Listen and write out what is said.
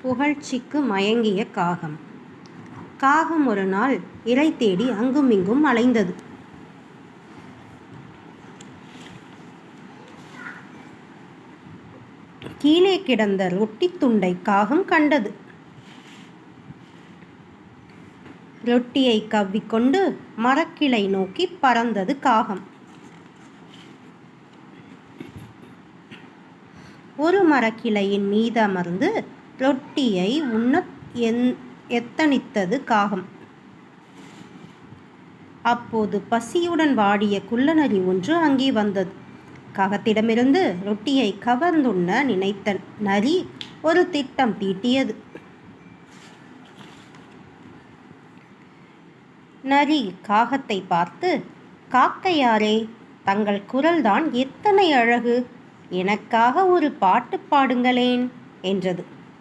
புகழ்ச்சிக்கு மயங்கிய காகம். காகம் ஒரு நாள் இரை தேடி அங்குமிங்கும் அலைந்தது. கீழே கிடந்த ரொட்டி துண்டை காகம் கண்டது. ரொட்டியை கவ்விக்கொண்டு மரக்கிளை நோக்கி பறந்தது காகம். ஒரு மரக்கிளையின் மீது அமர்ந்து ரொட்டியை உண்ண எத்தனித்தது காகம். அப்போது பசியுடன் வாடிய குள்ளநரி ஒன்று அங்கே வந்தது. காகத்திடமிருந்து ரொட்டியை கவர்ந்துண்ண நினைத்த நரி ஒரு திட்டம் தீட்டியது. நரி காகத்தை பார்த்து, "காக்கையாரே, தங்கள் குரல்தான் எத்தனை அழகு! எனக்காக ஒரு பாட்டு பாடுங்களேன்" என்றது.